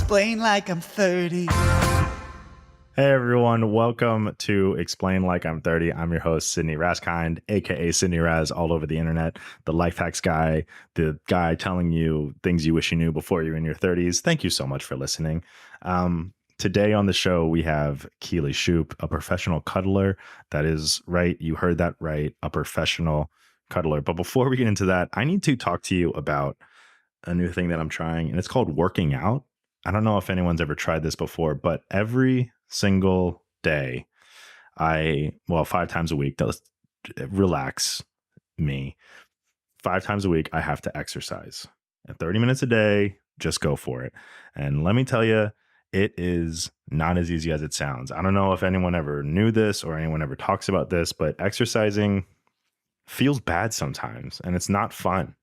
explain like I'm 30. Hey everyone, welcome to Explain Like I'm 30. I'm your host, Sydney Raz, aka Sydney Raz, all over the internet, the life hacks guy, the guy telling you things you wish you knew before you're in your 30s. Thank you so much for listening. Today on the show, we have Keeley Shoop, a professional cuddler. That is right. You heard that right. A professional cuddler. But before we get into that, I need to talk to you about a new thing that I'm trying, and it's called working out. I don't know if anyone's ever tried this before, but every single day, 5 times a week, relax me. 5 times a week, I have to exercise. And 30 minutes a day, just go for it. And let me tell you, it is not as easy as it sounds. I don't know if anyone ever knew this or anyone ever talks about this, but exercising feels bad sometimes and it's not fun.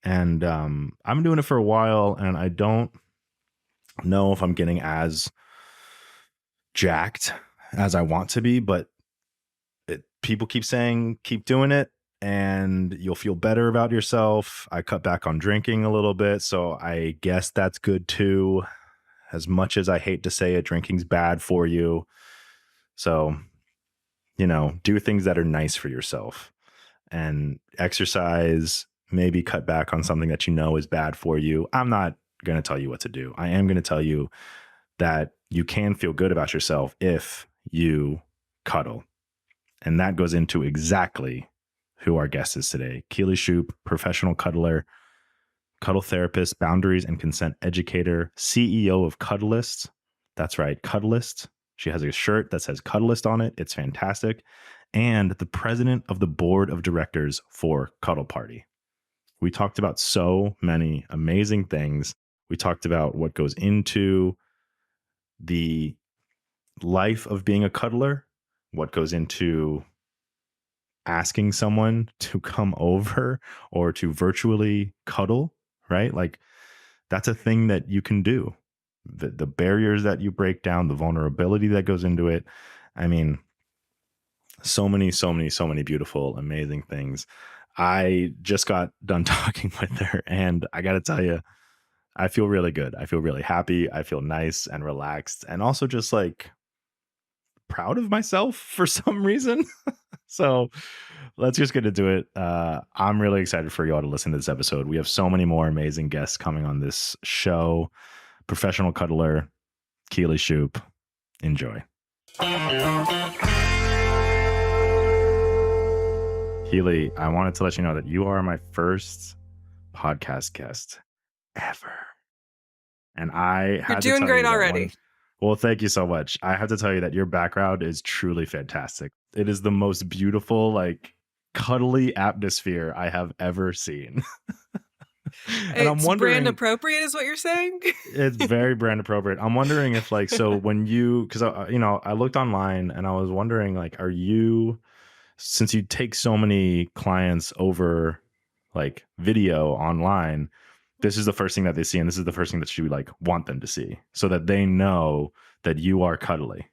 And I'm doing it for a while and I don't know if I'm getting as jacked as I want to be, but people keep saying, keep doing it and you'll feel better about yourself. I cut back on drinking a little bit, so I guess that's good too. As much as I hate to say it, drinking's bad for you. So, do things that are nice for yourself and exercise, maybe cut back on something that you know is bad for you. I'm not going to tell you what to do. I am going to tell you that you can feel good about yourself if you cuddle. And that goes into exactly who our guest is today. Keeley Shoop, professional cuddler, cuddle therapist, boundaries and consent educator, CEO of Cuddlist. That's right, Cuddlist. She has a shirt that says Cuddlist on it. It's fantastic. And the president of the board of directors for Cuddle Party. We talked about so many amazing things. We talked about what goes into the life of being a cuddler, what goes into asking someone to come over or to virtually cuddle, right? Like that's a thing that you can do. The barriers that you break down, the vulnerability that goes into it. I mean, so many beautiful, amazing things. I just got done talking with her and I got to tell you, I feel really good. I feel really happy. I feel nice and relaxed and also just like proud of myself for some reason. So let's just get into it. I'm really excited for you all to listen to this episode. We have so many more amazing guests coming on this show. Professional cuddler, Keeley Shoop. Enjoy. Keeley, I wanted to let you know that you are my first podcast guest ever. And I had You're doing great already. Well, thank you so much. I have to tell you that your background is truly fantastic. It is the most beautiful, like cuddly atmosphere I have ever seen. And I'm wondering, brand appropriate is what you're saying? It's very brand appropriate. I'm wondering if like, so when you, because, I looked online and I was wondering like, are you, since you take so many clients over like video online, this is the first thing that they see. And this is the first thing that you like want them to see so that they know that you are cuddly.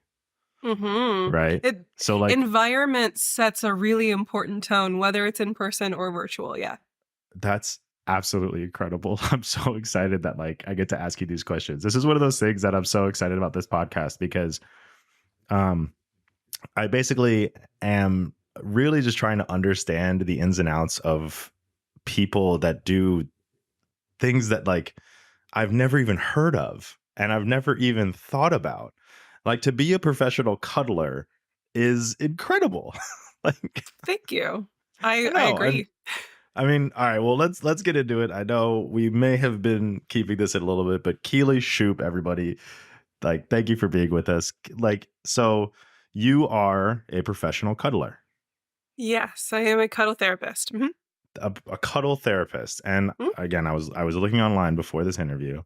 Mm-hmm. Right. So like environment sets a really important tone, whether it's in person or virtual. Yeah. That's absolutely incredible. I'm so excited that like I get to ask you these questions. This is one of those things that I'm so excited about this podcast because I basically am really just trying to understand the ins and outs of people that do things that like I've never even heard of and I've never even thought about. Like to be a professional cuddler is incredible. Like thank you. I agree. I mean, all right, well, let's get into it. I know we may have been keeping this in a little bit, but Keeley Shoop, everybody, like, thank you for being with us. Like, so you are a professional cuddler. Yes, I am a cuddle therapist. Mm-hmm. A cuddle therapist. And again, I was looking online before this interview,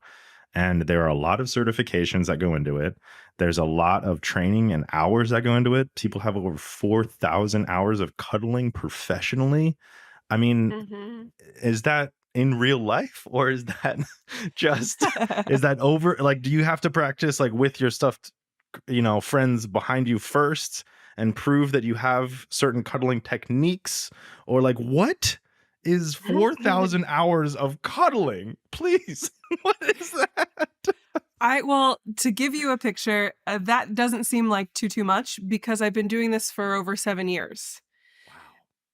and there are a lot of certifications that go into it. There's a lot of training and hours that go into it. People have over 4,000 hours of cuddling professionally. I mean, is that in real life or is that just, is that over? Like, do you have to practice like with your stuffed, friends behind you first and prove that you have certain cuddling techniques? Or like, what is 4,000 hours of cuddling? Please, what is that? Well, to give you a picture, that doesn't seem like too much because I've been doing this for over 7 years. Wow.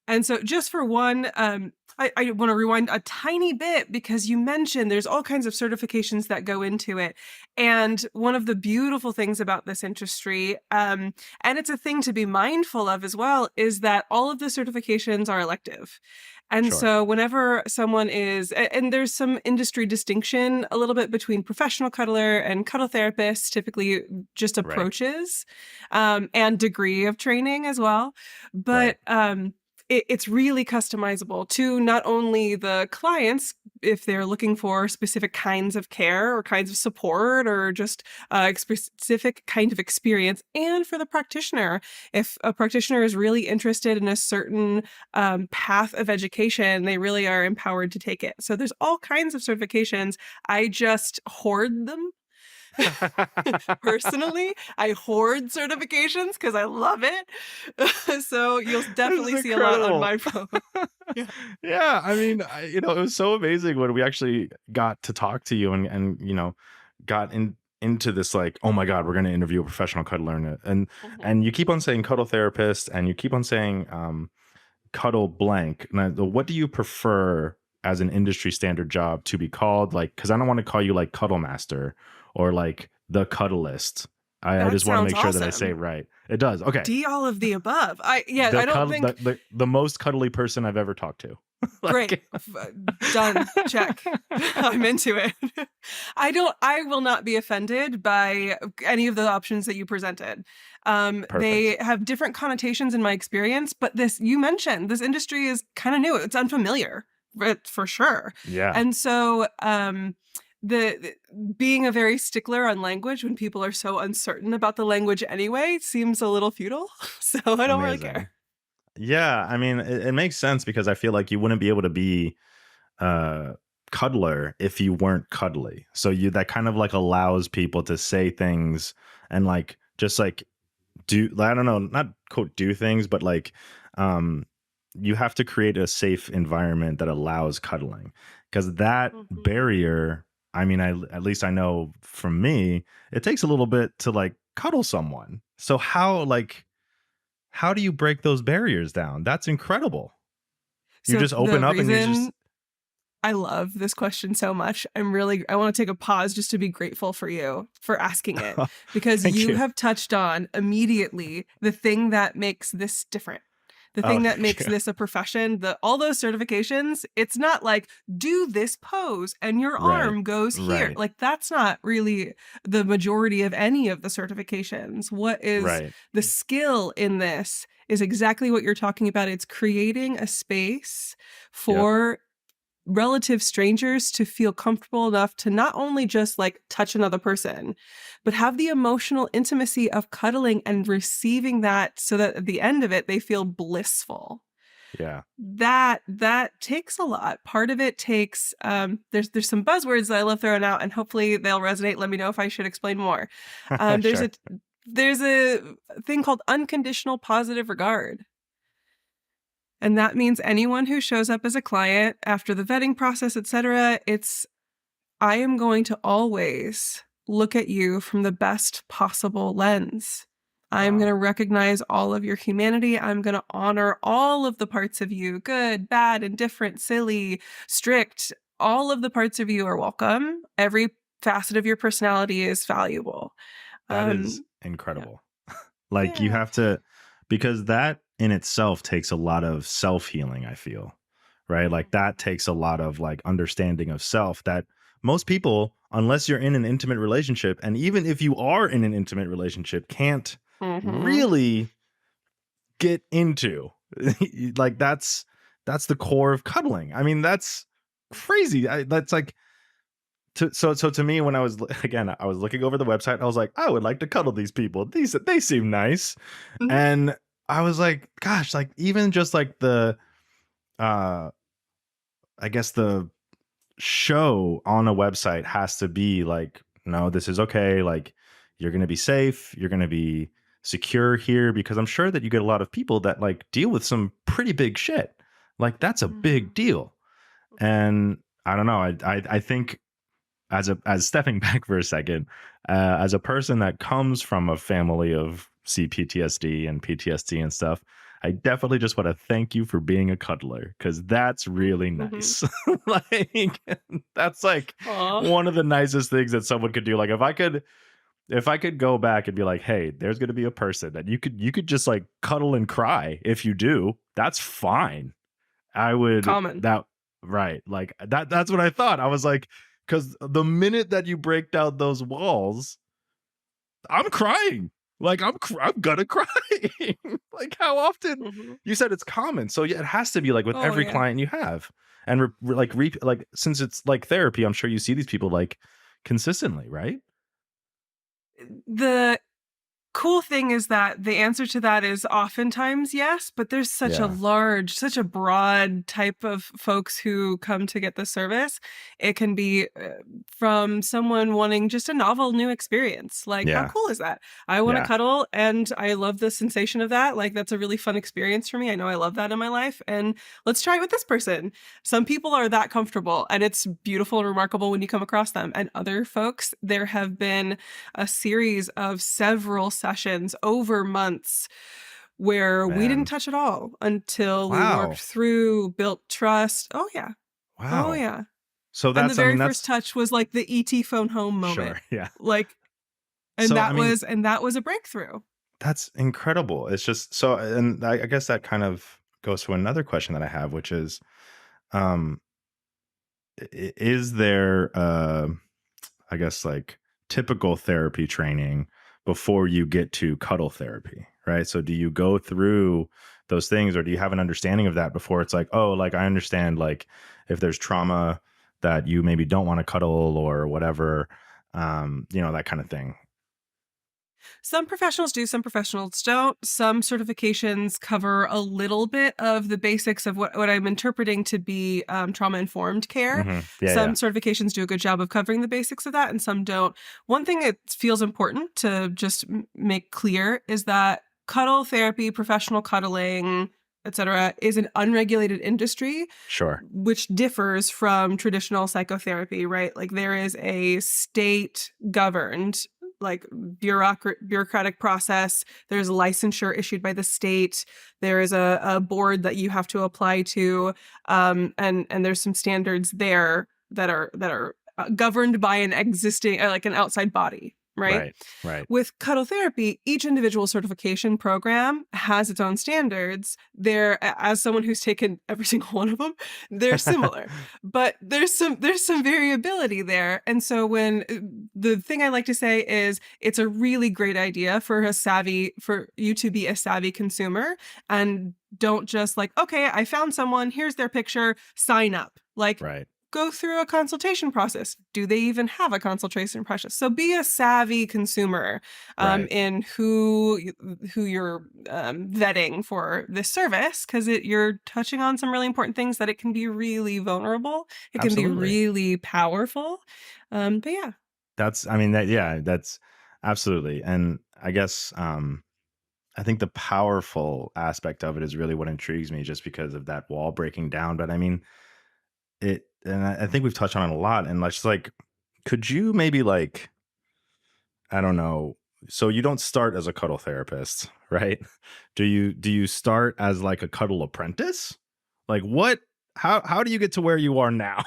And so, just for one, I want to rewind a tiny bit because you mentioned there's all kinds of certifications that go into it. And one of the beautiful things about this industry, and it's a thing to be mindful of as well, is that all of the certifications are elective. And Sure. so, whenever someone is, and there's some industry distinction a little bit between professional cuddler and cuddle therapist, typically just Right. approaches and degree of training as well. Right. But it's really customizable to not only the clients if they're looking for specific kinds of care or kinds of support or just a specific kind of experience, and for the practitioner if a practitioner is really interested in a certain path of education, they really are empowered to take it. So there's all kinds of certifications. I just hoard them. Personally, I hoard certifications because I love it. So you'll This is definitely see a lot on incredible. my profile. Yeah. Yeah, I mean, it was so amazing when we actually got to talk to you and got into this like, oh my God, we're going to interview a professional cuddler, Mhm. and you keep on saying cuddle therapist, and you keep on saying cuddle blank. Now, what do you prefer as an industry standard job to be called? Like, because I don't want to call you like cuddle master or like the cuddleist. I That just want to sounds make sure that I say it awesome. right. It does. Okay. D all of the above. I don't think The most cuddly person I've ever talked to. great. Like Done. Check. I'm into it. I will not be offended by any of the options that you presented. perfect. They have different connotations in my experience, but you mentioned this industry is kind of new. It's unfamiliar, but for sure. Yeah, And so, the being a very stickler on language when people are so uncertain about the language anyway seems a little futile. So I don't really care. amazing. Yeah, I mean, it makes sense because I feel like you wouldn't be able to be uh cuddler if you weren't cuddly. So you that kind of like allows people to say things and like just like do I don't know, not quote do things, but like um you have to create a safe environment that allows cuddling because that Mhm. barrier, I mean, I at least I know from me, it takes a little bit to like cuddle someone. So how do you break those barriers down? That's incredible. You So just open the up and you just reason I love this question so much. I want to take a pause just to be grateful for you for asking it because thank you you. have touched on immediately the thing that makes this different. The Oh, thing that thank makes you. this a profession, all those certifications, it's not like do this pose and your Right. arm goes here. Right. Like that's not really the majority of any of the certifications. What is Right. the skill in this is exactly what you're talking about. It's creating a space Yep. for relative strangers to feel comfortable enough to not only just like touch another person, but have the emotional intimacy of cuddling and receiving that so that at the end of it, they feel blissful. Yeah. That takes a lot. Part of it takes there's some buzzwords that I love throwing out and hopefully they'll resonate. Let me know if I should explain more. Um, there's Sure. a there's a thing called unconditional positive regard. And that means anyone who shows up as a client after the vetting process, etc., I am going to always look at you from the best possible lens. I'm going Wow. to recognize all of your humanity. I'm going to honor all of the parts of you, good, bad, indifferent, silly, strict. All of the parts of you are welcome. Every facet of your personality is valuable. That is Yeah. incredible. Like you Yeah. have to, because that in itself takes a lot of self-healing, I feel. Right? Like that takes a lot of like understanding of self that most people, unless you're in an intimate relationship, and even if you are in an intimate relationship, can't Mm-hmm. really get into. Like that's the core of cuddling. I mean, that's crazy. That's like so to me when I was again I was looking over the website, I was like, I would like to cuddle these people. They seem nice. Mm-hmm. And I was like, gosh, like even just like the uh I guess the show on a website has to be like, no, this is okay. Like, you're going to be safe. You're going to be secure here because I'm sure that you get a lot of people that like deal with some pretty big shit. Like, that's a Mm-hmm. big deal. And I don't know. I think as stepping back for a second, as a person that comes from a family of CPTSD and PTSD and stuff, I definitely just want to thank you for being a cuddler because that's really Mhm. nice. Like that's like Aw. one of the nicest things that someone could do. Like if I could go back and be like, hey, there's gonna be a person that you could just like cuddle and cry if you do, that's fine. I would Common. that right. Like that's what I thought. I was like, because the minute that you break down those walls, I'm crying. Like I'm gonna cry. Like how often Mhm. you said it's common. So yeah, it has to be like with Oh, every yeah. client you have. And like since it's like therapy, I'm sure you see these people like consistently, right? The cool thing is that the answer to that is oftentimes yes, but there's Yeah. such a broad type of folks who come to get the service. It can be from someone wanting just a novel new experience. Like, how Yeah. cool is that? I want to Yeah. cuddle and I love the sensation of that. Like, that's a really fun experience for me. I know I love that in my life. And let's try it with this person. Some people are that comfortable and it's beautiful and remarkable when you come across them. And other folks, there have been a series of several sessions over months where we didn't Man. touch at all until we worked Wow. through, built trust. Oh, yeah. Oh, Wow. yeah. So And the that's I very mean, first that's touch was like the ET phone home moment. sure. Yeah. Like, So I mean, and that was a breakthrough. that's incredible. It's just so and I guess that kind of goes to another question that I have, which is, um, is there I guess like typical therapy training before you get to cuddle therapy, right? So do you go through those things or do you have an understanding of that before it's like, oh, like I understand like if there's trauma that you maybe don't want to cuddle or whatever, that kind of thing. Some professionals do, some professionals don't. Some certifications cover a little bit of the basics of what I'm interpreting to be trauma informed care. Yeah, Some yeah. certifications do a good job of covering the basics of that, and some don't. One thing it feels important to just make clear is that cuddle therapy, professional cuddling, etc., is an unregulated industry Sure. which differs from traditional psychotherapy, right? Like there is a state governed like bureaucratic process. There's licensure issued by the state. There is a board that you have to apply to, and there's some standards there that are governed by an existing like an outside body, right? Right. Right. With cuddle therapy, each individual certification program has its own standards. As someone who's taken every single one of them, they're similar, but there's some variability there. And so when the thing I like to say is it's a really great idea for you to be a savvy consumer and don't just like, okay, I found someone, here's their picture, sign up. Like Right. go through a consultation process. Do they even have a consultation process? So be a savvy consumer Right. in who you're vetting for this service because you're touching on some really important things that it can be really vulnerable. It can be Absolutely. really powerful. But yeah. That's I mean that yeah, that's absolutely. And I guess I think the powerful aspect of it is really what intrigues me just because of that wall breaking down. But I mean, and I think we've touched on it a lot. And let's like, could you maybe like, I don't know. So you don't start as a cuddle therapist, right? Do you start as like a cuddle apprentice? Like what? How do you get to where you are now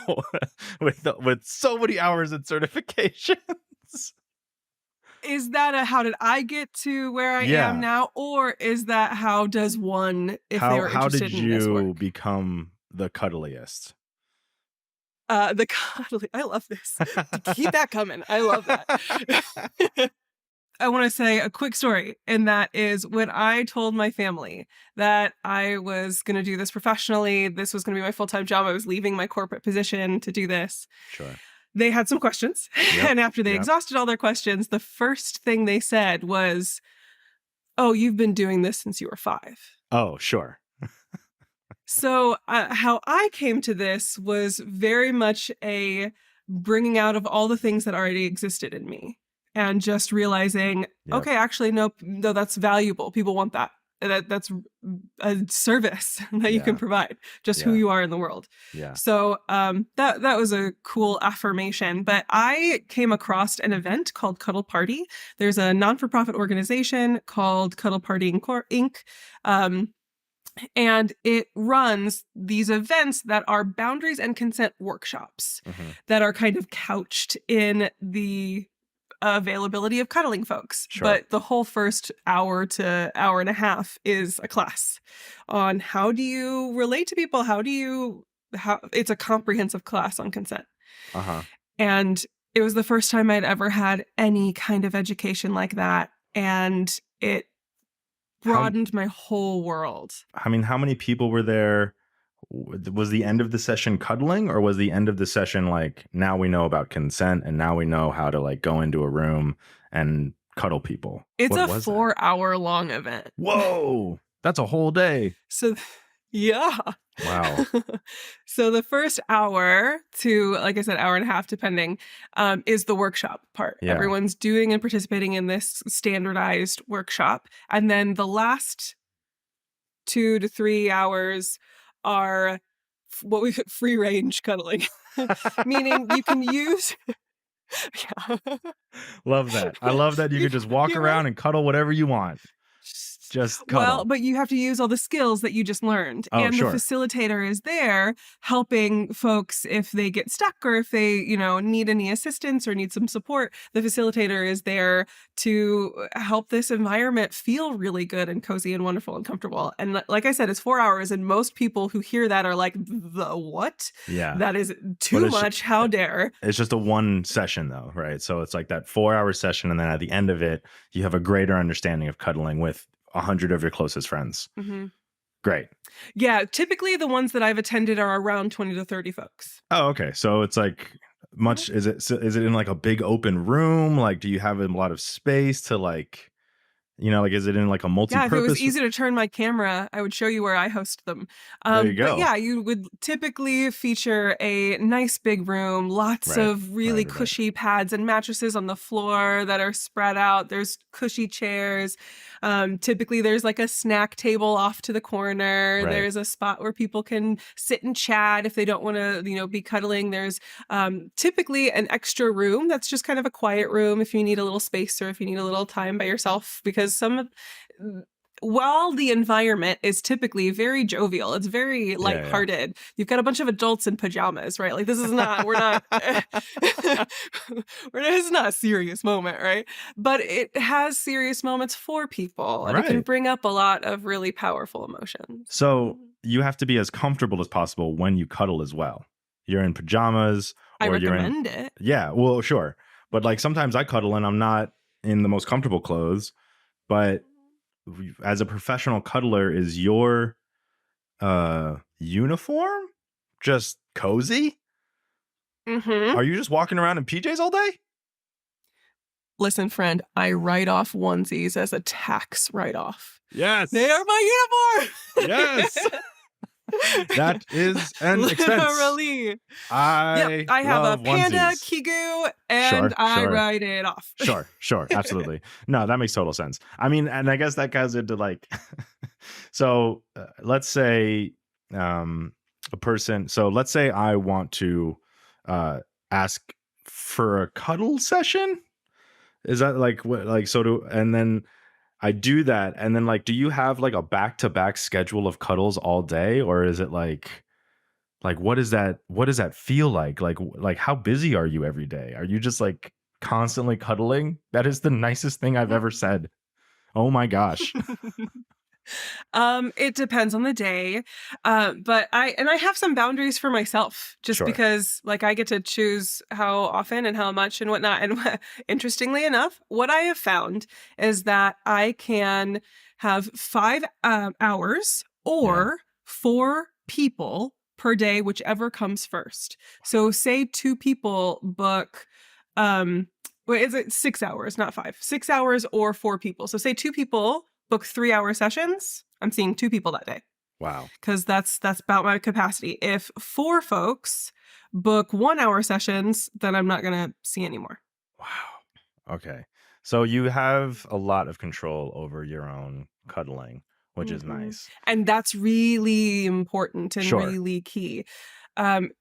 with so many hours in certifications? Is that a how did I get to where I am Yeah. now? Or is that how does one if they How are how interested did in this you work? become the cuddliest? The cuddling. I love this. Keep that coming. I love that. I want to say a quick story, and that is when I told my family that I was going to do this professionally, this was going to be my full time job, I was leaving my corporate position to do this. Sure. They had some questions. Yep. And after they Yep. exhausted all their questions, the first thing they said was, "Oh, you've been doing this since you were 5." Oh, sure. So, how I came to this was very much a bringing out of all the things that already existed in me and just realizing, Yep. okay, actually, no, that's valuable. People want that. that's a service that you can Yeah. provide, just who Yeah. you are in the world. Yeah. So that was a cool affirmation. But I came across an event called Cuddle Party. There's a non-for-profit organization called Cuddle Party Inc. And it runs these events that are boundaries and consent workshops Hmm. that are kind of couched in the availability of cuddling folks. Sure. But the whole first hour to hour and a half is a class on how do you relate to people? How it's a comprehensive class on consent. Uh-huh. And it was the first time I'd ever had any kind of education like that. And it How broadened my whole world. I mean, how many people were there? Was the end of the session cuddling, or was the end of the session like, now we know about consent and now we know how to like go into a room and cuddle people? It's What a was that? 4-hour long event. Whoa, that's a whole day. So, yeah. Wow. So the first hour to, like I said, hour and a half, depending, is the workshop part. Yeah. Everyone's doing and participating in this standardized workshop. And then the last 2 to 3 hours are what we free range cuddling, meaning you can use. Yeah. Love that. I love that you could just walk You're around right. and cuddle whatever you want. Just Well, cuddle. but you have to use all the skills that you just learned. Oh, And sure. the facilitator is there helping folks if they get stuck or if they, need any assistance or need some support. The facilitator is there to help this environment feel really good and cozy and wonderful and comfortable. And like I said, it's 4 hours. And most people who hear that are like, the what? Yeah. That is too much. How dare? It's just a one session though, right? So it's like that 4-hour session. And then at the end of it, you have a greater understanding of cuddling with 100 of your closest friends. Mm-hmm. Great. Yeah. Typically the ones that I've attended are around 20 to 30 folks. Oh, okay. So it's like much, is it in like a big open room? Like, do you have a lot of space to like, like, is it in like a Yeah, multi-purpose? if it was easy to turn my camera, I would show you where I host them. There you go. But yeah, you would typically feature a nice big room, lots Right, of really right. cushy pads and mattresses on the floor that are spread out. There's cushy chairs. Typically, there's like a snack table off to the corner. Right. There's a spot where people can sit and chat if they don't want to, be cuddling. There's typically an extra room that's just kind of a quiet room if you need a little space or if you need a little time by yourself, because while the environment is typically very jovial, it's very lighthearted. Yeah. You've got a bunch of adults in pajamas, right? Like this is not, this is not a serious moment, right? But it has serious moments for people, and it can bring up a lot of really powerful emotions. So you have to be as comfortable as possible when you cuddle as well. You're in pajamas, or I recommend it. Yeah, well, sure. But like sometimes I cuddle and I'm not in the most comfortable clothes. But as a professional cuddler, is your uniform just cozy? Mm-hmm. Are you just walking around in PJs all day? Listen, friend, I write off onesies as a tax write-off. Yes. They are my uniform. Yes. That is an expense. Literally. I have a panda onesies. Kigu, and I write it off. Sure, absolutely. No, that makes total sense. I mean, and I guess that goes into like, so let's say a person. So let's say I want to ask for a cuddle session. Is that like what? Like and then I do that, and then like, do you have like a back-to-back schedule of cuddles all day, or is it like what is that? What does that feel like? Like how busy are you every day? Are you just like constantly cuddling? That is the nicest thing I've ever said. Oh my gosh. It depends on the day. But I have some boundaries for myself just because like I get to choose how often and how much and whatnot. And interestingly enough, what I have found is that I can have 5 hours or 4 people per day, whichever comes first. So say 2 people book, is it 6 hours, not 5, 6 hours or 4 people. So say 2 people book 3-hour sessions. I'm seeing 2 people that day. Wow. Because that's about my capacity. If 4 folks book 1-hour sessions, then I'm not going to see anymore. Wow. Okay. So you have a lot of control over your own cuddling. which is Hmm. nice. And that's really important and Sure. really key.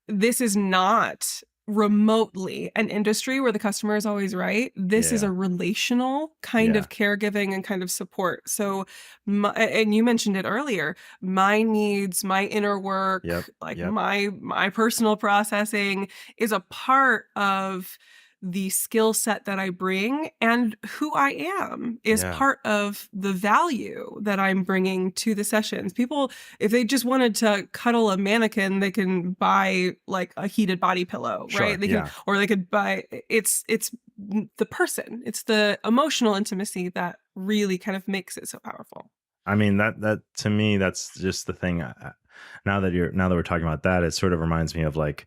This is not remotely an industry where the customer is always right. This is Yeah. a relational kind Yeah. of caregiving and kind of support. So, and you mentioned it earlier, my needs, my inner Yep. work, like Yep. my personal processing is a part of the skill set that I bring, and who I am is Yeah. part of the value that I'm bringing to the sessions. People, if they just wanted to cuddle a mannequin, they can buy like a heated body pillow, Sure. right? They can, Yeah. or they could buy, it's the person, it's the emotional intimacy that really kind of makes it so powerful. I mean, that to me, that's just the thing. Now that we're talking about that, it sort of reminds me of like,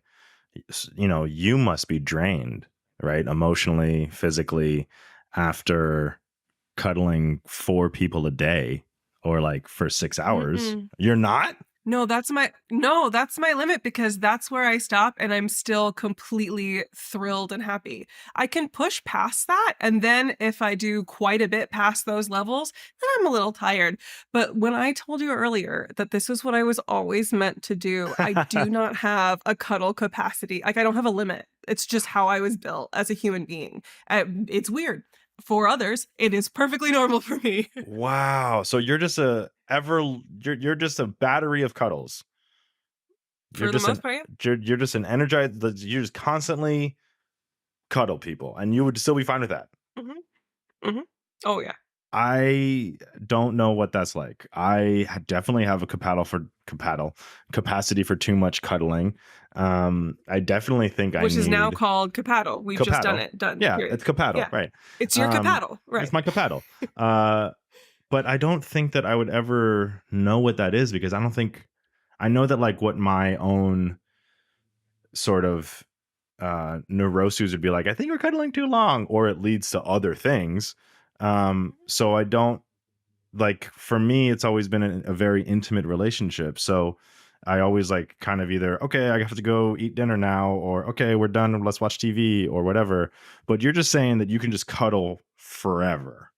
you must be drained, right? Emotionally, physically, after cuddling 4 people a day or like for 6 hours. Mm-mm. You're not? No, that's my limit, because that's where I stop and I'm still completely thrilled and happy. I can push past that, and then if I do quite a bit past those levels, then I'm a little tired. But when I told you earlier that this is what I was always meant to do, I do not have a cuddle capacity. Like, I don't have a limit. It's just how I was built as a human being. It's weird. For others, it is perfectly normal for me. Wow. So you're just a battery of cuddles. You're For the just an most part. you're just an energized, you just constantly cuddle people and you would still be fine with that. Hmm. Hmm. Oh yeah. I don't know what that's like. I definitely have a capacity for too much cuddling. I definitely think I Which is now need called capaddle. We've just done capaddle. it. Done. Yeah, Period. it's capaddle, Yeah. right? It's your capaddle. It's Right. my capaddle. Uh, but I don't think that I would ever know what that is because I know that like what my own sort of neuroses would be like, I think we're cuddling too long, or it leads to other things. So I don't like, for me, it's always been a very intimate relationship. So I always like kind of either, okay, I have to go eat dinner now, or okay, we're done, let's watch TV or whatever. But you're just saying that you can just cuddle forever.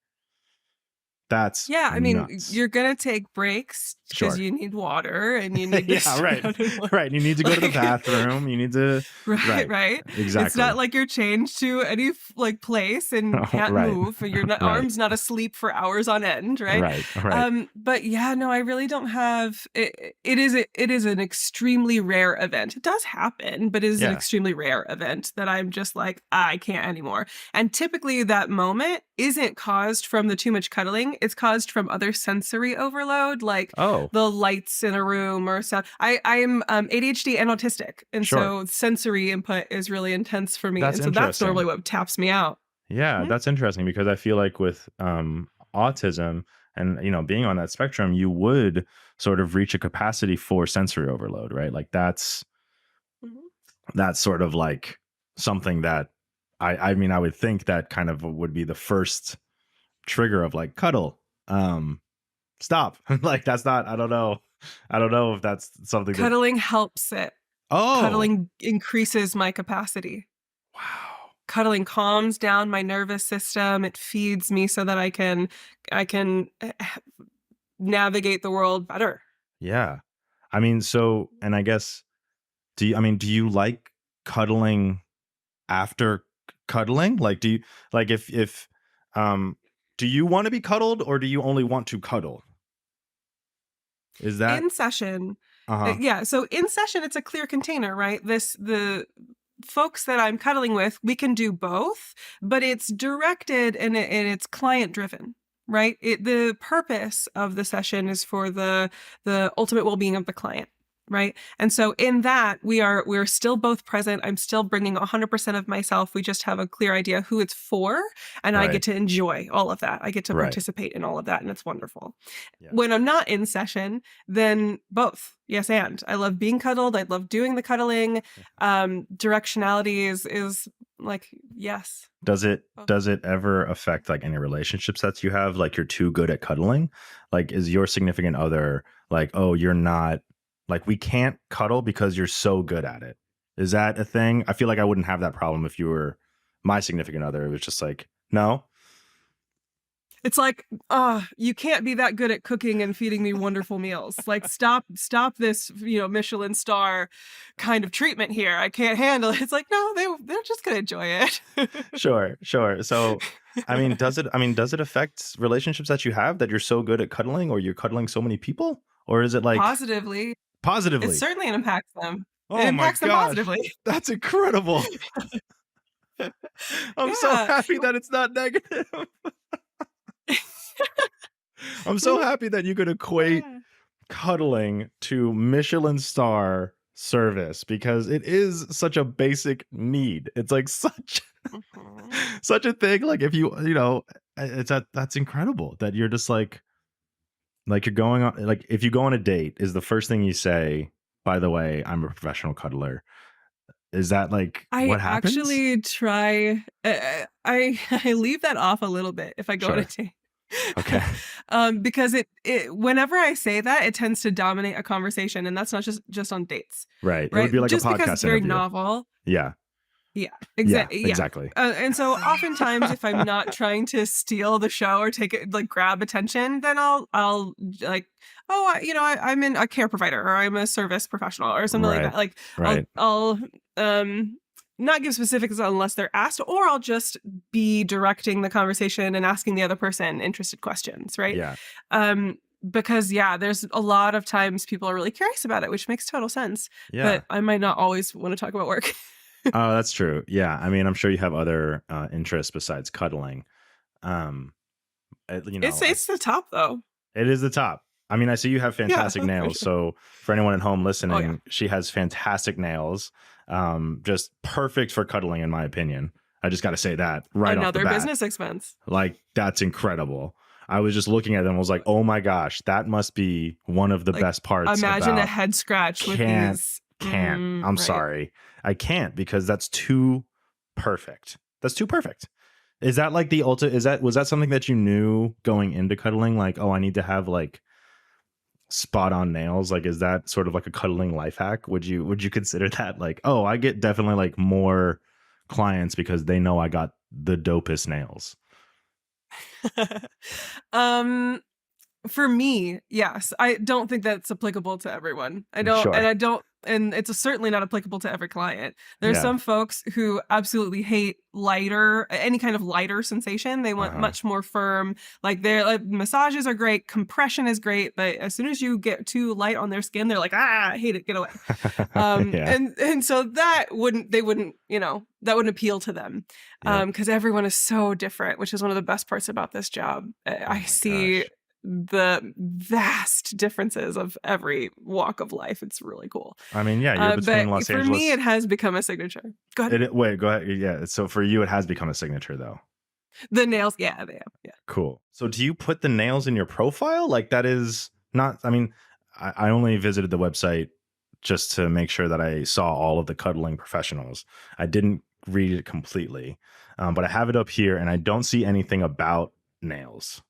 That's Yeah, I mean, nuts. you're gonna take breaks because Sure. you need water and you need to Yeah, sit right. down and Right. You need to go to the like, bathroom. You need to, right, right. right. It's not Exactly. like you're chained to any like place and can't Right. move. Your Right. arms not asleep for hours on end, right? Right. Right. But yeah, no, I really don't have it. It is an extremely rare event. It does happen, but it is an Yeah. extremely rare event that I'm just like, I can't anymore. And typically that moment isn't caused from the too much cuddling. It's caused from other sensory overload, like Oh, the lights in a room or sound. I'm ADHD and autistic, and sure. so sensory input is really intense for me, That's and so that's interesting. normally what taps me out. Yeah, Mhm. that's interesting because I feel like with autism and being on that spectrum, you would sort of reach a capacity for sensory overload, right? Like Mhm. that's sort of like something that I mean I would think that kind of would be the first trigger of like cuddle. Stop. Like that's not, I don't know. I don't know if that's something that Cuddling helps it. oh, Cuddling increases my capacity. wow. Cuddling calms down my nervous system. It feeds me so that I can navigate the world better. Yeah. I mean, so and I guess do you like cuddling after cuddling? Like do you like if um do you want to be cuddled or do you only want to cuddle? Is that In session, uh-huh. yeah, so in session, it's a clear container, right? The folks that I'm cuddling with, we can do both, but it's directed and it's client driven, right? The purpose of the session is for the ultimate well-being of the client, right? And so in that, we're still both present. I'm still bringing 100% of myself. We just have a clear idea who it's for, and I Right. get to enjoy all of that. I get to Right. participate in all of that, and it's wonderful. Yes. When I'm not in session, then both. Yes, and I love being cuddled. I love doing the cuddling. Directionality is like yes. Both. Does it ever affect like any relationships that you have? Like you're too good at cuddling? Like is your significant other like, oh, you're not like we can't cuddle because you're so good at it? Is that a thing? I feel like I wouldn't have that problem if you were my significant other. It was just like, no. It's like, you can't be that good at cooking and feeding me wonderful meals. Like, stop this, Michelin star kind of treatment here. I can't handle it. It's like, no, they're just gonna enjoy it. Sure, sure. So, does it affect relationships that you have that you're so good at cuddling or you're cuddling so many people? Or is it like Positively, it positively? certainly impacts them. It Oh my impacts them gosh. positively. That's incredible. I'm so Yeah. happy that it's not negative. I'm so happy that you could equate Yeah. cuddling to Michelin star service because it is such a basic need. It's like such Mhm. such a thing. Like if that's incredible that you're just like you're going on like if you go on a date is the first thing you say, by the way, I'm a professional cuddler. Is that like I what happens? actually try I leave that off a little bit if I go on a Sure. date. Okay. Because it whenever I say that, it tends to dominate a conversation, and that's not just on dates, Right. It would right? be like a Just because it's podcast very interview. novel. Yeah. Yeah, Yeah, exactly. Yeah. exactly. And so oftentimes if I'm not trying to steal the show or take it, like grab attention, then I'll like, oh, I'm in a care provider or I'm a service professional or something like Right. that. Like Right. I'll not give specifics unless they're asked, or I'll just be directing the conversation and asking the other person interested questions, right? Yeah. Because there's a lot of times people are really curious about it, which makes total sense. Yeah. But I might not always want to talk about work. Oh, that's true. Yeah. I mean, I'm sure you have other interests besides cuddling. Um, It's the top though. it is the top. I mean, I see you have Yeah, fantastic for nails. sure. So for anyone at home Oh yeah. listening, she has fantastic nails. Just perfect for cuddling, in my opinion. I just got to say that right off the Another bat. business expense. Like, that's incredible. I was just looking at them. I was like, oh my gosh, that must be one of the Like, best parts imagine a about head scratch with can't, these. can't. I'm Right. sorry. I can't because that's too perfect. That's too perfect. Is that like the ultimate? Was that something that you knew going into cuddling? Like, oh, I need to have like spot on nails. Like, is that sort of like a cuddling life hack? Would you consider that like, oh, I get definitely like more clients because they know I got the dopest nails? um, For me, yes. I don't think that's applicable to everyone. Sure. And it's certainly not applicable to every client. There's Yeah. some folks who absolutely hate any kind of lighter sensation. They want Uh-huh. much more firm. Like their massages are great, compression is great, but as soon as you get too light on their skin, they're like, I hate it, get away. Yeah. And so they wouldn't, that wouldn't appeal to them. Yep. Because everyone is so different, which is one of the best parts about this job. Oh I my see gosh. the vast differences of every walk of life. It's really cool. I mean, yeah, you're But between Los for me, it Angeles. has become a signature. Go ahead. Wait, go ahead. Yeah. So for you, it has become a signature though. The nails, yeah, they have. Yeah. Cool. So do you put the nails in your profile? Like that is not, I mean, I only visited the website just to make sure that I saw all of the cuddling professionals. I didn't read it completely, but I have it up here and I don't see anything about nails.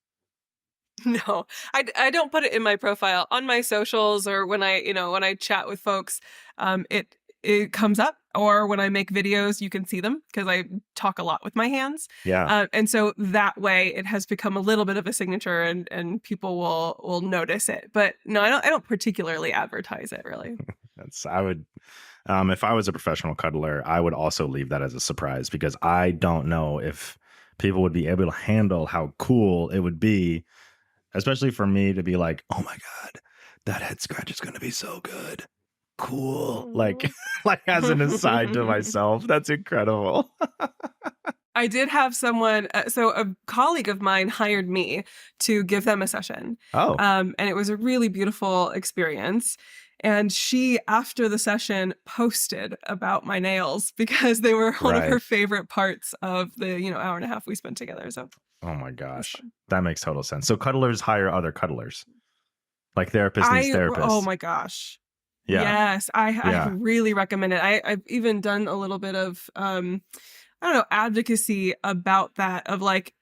No, I don't put it in my profile on my socials or when I chat with folks. It comes up, or when I make videos, you can see them because I talk a lot with my hands. Yeah. And so that way it has become a little bit of a signature, and people will notice it. But no, I don't particularly advertise it really. I would, if I was a professional cuddler, I would also leave that as a surprise because I don't know if people would be able to handle how cool it would be, especially for me to be like, oh my God, that head scratch is going to be so good. Cool. Like, like as an aside to myself, that's incredible. I did have someone, so a colleague of mine hired me to give them a session. Oh, And it was a really beautiful experience. And she, after the session, posted about my nails because they were one of right. her favorite parts of the, hour and a half we spent together. So Oh my it was gosh. fun. That makes total sense. So cuddlers hire other cuddlers. Like therapist needs Oh therapists. my gosh. Yeah. Yes, I Yeah. really recommend it. I've even done a little bit of, I don't know, advocacy about that, of like,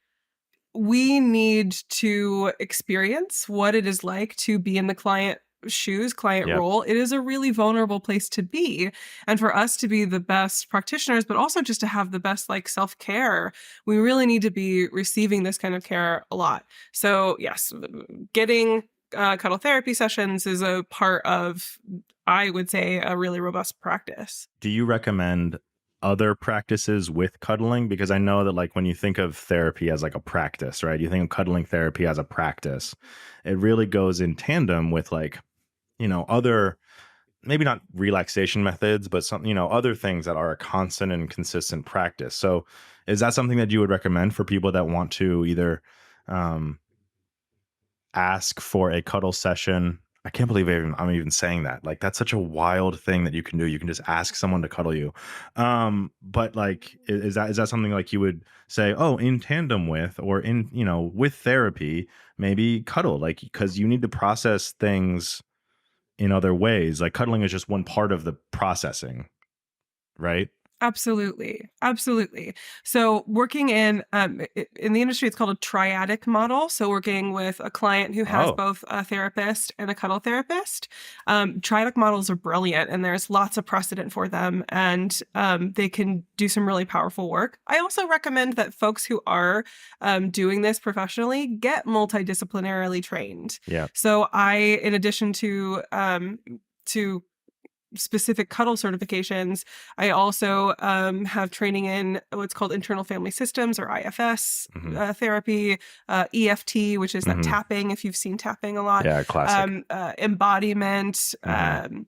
we need to experience what it is like to be in the client shoes, client Yep. role, it is a really vulnerable place to be. And for us to be the best practitioners, but also just to have the best like self-care, we really need to be receiving this kind of care a lot. So yes, getting cuddle therapy sessions is a part of, I would say, a really robust practice. Do you recommend other practices with cuddling? Because I know that like when you think of therapy as like a practice, right? You think of cuddling therapy as a practice. It really goes in tandem with like, other maybe not relaxation methods, but some, other things that are a constant and consistent practice. So is that something that you would recommend for people that want to either um, ask for a cuddle session? I can't believe I'm even saying that. Like that's such a wild thing that you can do. You can just ask someone to cuddle you. But like, is that something like you would say, oh, in tandem with, or in, with therapy, maybe cuddle, like, because you need to process things in other ways. Like cuddling is just one part of the processing, right? Absolutely. Absolutely. So working in the industry, it's called a triadic model. So working with a client who has Oh, both a therapist and a cuddle therapist. Triadic models are brilliant and there's lots of precedent for them, and they can do some really powerful work. I also recommend that folks who are doing this professionally get multidisciplinarily trained. yeah. So in addition to specific cuddle certifications, I also have training in what's called internal family systems, or IFS Hmm. therapy, EFT, which is that Hmm. tapping, if you've seen tapping a lot, Yeah, classic. embodiment, Hmm.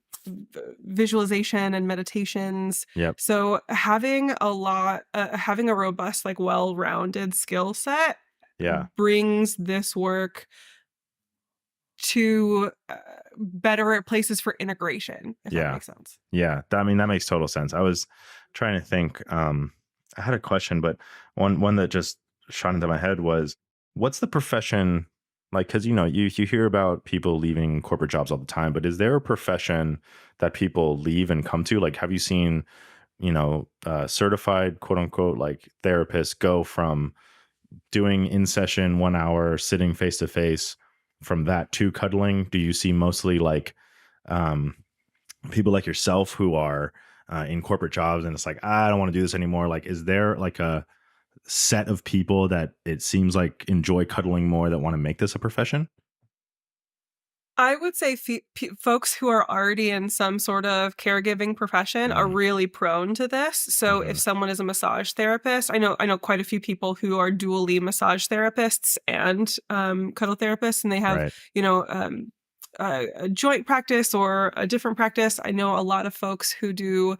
visualization and meditations. Yep. So having a robust, like well-rounded skill set Yeah. brings this work to better places for integration, if that Yeah. makes sense. Yeah, I mean that makes total sense. I was trying to think. I had a question, but one that just shot into my head was, what's the profession like? Because you hear about people leaving corporate jobs all the time, but is there a profession that people leave and come to? Like, have you seen certified quote unquote like therapists go from doing in session 1 hour sitting face to face from that to cuddling? Do you see mostly like um, people like yourself who are in corporate jobs and it's like, I don't want to do this anymore? Like, is there like a set of people that it seems like enjoy cuddling more that want to make this a profession? I would say folks who are already in some sort of caregiving profession are Mm-hmm. really prone to this. So if Mm-hmm. someone is a massage therapist, I know quite a few people who are dually massage therapists and cuddle therapists, and they have Right. you know a joint practice or a different practice. I know a lot of folks who do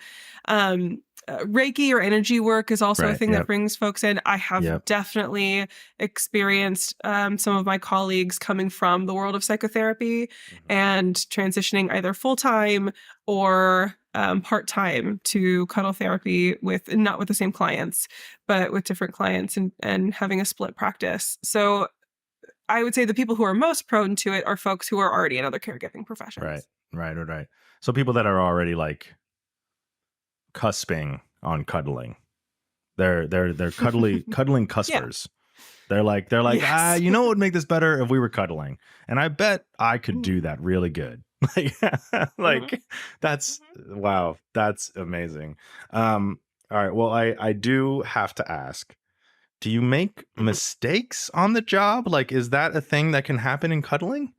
Reiki or energy work is also a Right. thing that Yep. brings folks in. I have Yep. definitely experienced some of my colleagues coming from the world of psychotherapy Mm-hmm. and transitioning either full time or part time to cuddle therapy with not with the same clients, but with different clients, and having a split practice. So I would say the people who are most prone to it are folks who are already in other caregiving Right. professions. Right. Right. Right. So people that are already like cusping on cuddling, they're cuddling Yeah. cuspers. They're like, Yes. what would make this better if we were cuddling? And I bet I could do that really good. Like, Mhm. like that's wow, that's amazing. All right. Well, I do have to ask, do you make Mhm. mistakes on the job? Like, is that a thing that can happen in cuddling?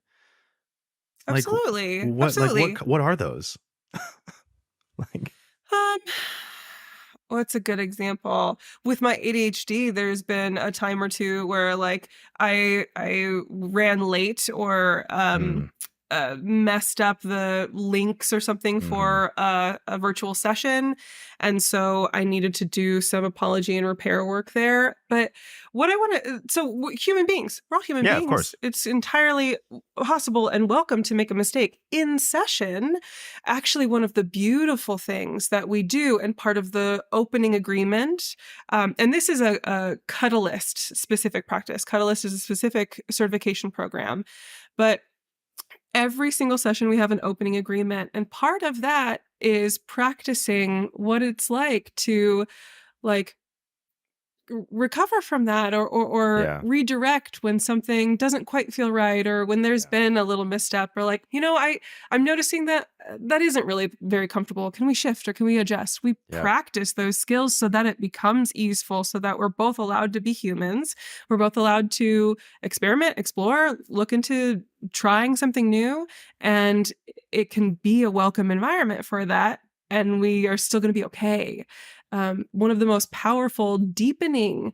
Like, Absolutely. what, like, Absolutely. what are those? Like, Um, what's a good example? With my ADHD, there's been a time or two where like I ran late or mm, messed up the links or something mm-hmm, for a virtual session, and so I needed to do some apology and repair work there. But what I want to human beings, we're all human yeah, of beings. course, It's entirely possible and welcome to make a mistake in session. Actually, one of the beautiful things that we do, and part of the opening agreement, and this is a Cuddleist specific practice. Cuddleist is a specific certification program, but every single session we have an opening agreement, and part of that is practicing what it's like to like recover from that or Yeah. redirect when something doesn't quite feel right, or when there's been a little misstep, or like, I'm noticing that that isn't really very comfortable. Can we shift or can we adjust? We practice those skills so that it becomes easeful, so that we're both allowed to be humans. We're both allowed to experiment, explore, look into trying something new, and it can be a welcome environment for that. And we are still going to be okay. One of the most powerful deepening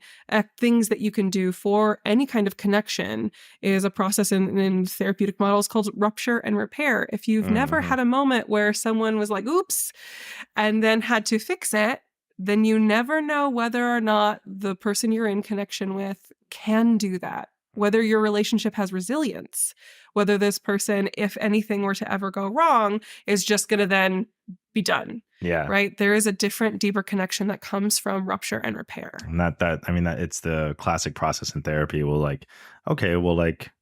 things that you can do for any kind of connection is a process in therapeutic models called rupture and repair. If you've never had a moment where someone was like, oops, and then had to fix it, then you never know whether or not the person you're in connection with can do that, whether your relationship has resilience, whether this person, if anything were to ever go wrong, is just going to then be done. Yeah. Right. There is a different, deeper connection that comes from rupture and repair. And that it's the classic process in therapy. We'll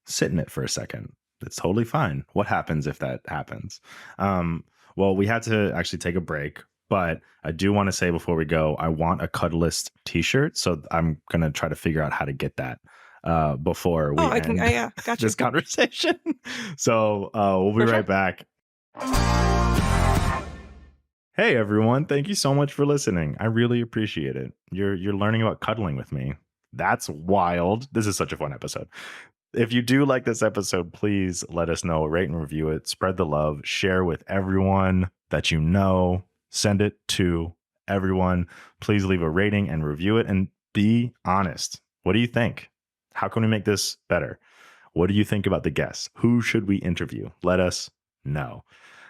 sit in it for a second. It's totally fine. What happens if that happens? Well, we had to actually take a break, but I do want to say before we go, I want a Cuddlist t-shirt. So I'm going to try to figure out how to get that before we end gotcha. this conversation. So we'll be right back. Hey everyone, thank you so much for listening. I really appreciate it. You're learning about cuddling with me. That's wild. This is such a fun episode. If you do like this episode, please let us know, rate and review it, spread the love, share with everyone that you know, send it to everyone. Please leave a rating and review it, and be honest. What do you think? How can we make this better? What do you think about the guests? Who should we interview? Let us know.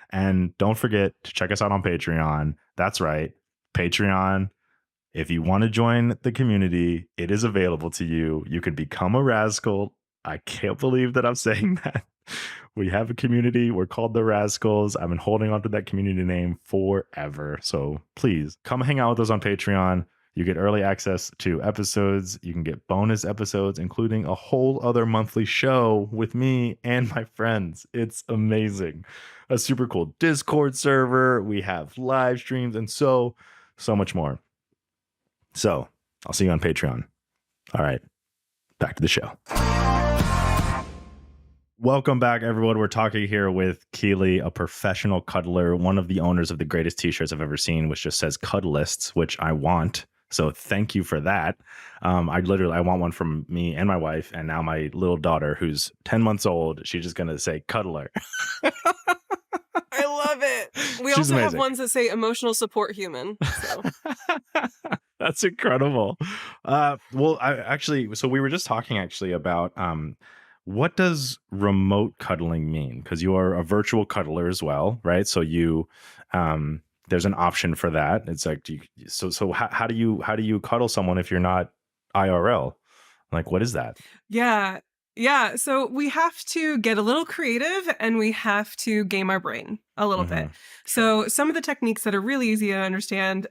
And don't forget to check us out on Patreon. That's right, Patreon. If you want to join the community, it is available to you. You can become a Rascal. I can't believe that I'm saying that. We have a community. We're called the Rascals. I've been holding on to that community name forever. So please come hang out with us on Patreon. You get early access to episodes. You can get bonus episodes, including a whole other monthly show with me and my friends. It's amazing. A super cool Discord server. We have live streams and so much more. So I'll see you on Patreon. All right, back to the show. Welcome back, everyone. We're talking here with Keeley, a professional cuddler, one of the owners of the greatest t-shirts I've ever seen, which just says Cuddlists, which I want. So thank you for that. I want one from me and my wife, and now my little daughter, who's 10 months old, she's just going to say cuddler. I love it. We She's also amazing. have ones that say emotional support human. So. That's incredible. So we were just talking about what does remote cuddling mean? Because you are a virtual cuddler as well, right? So you there's an option for that. It's like, how do you cuddle someone if you're not IRL? Like, what is that? Yeah. So we have to get a little creative, and we have to game our brain a little bit. So some of the techniques that are really easy to understand,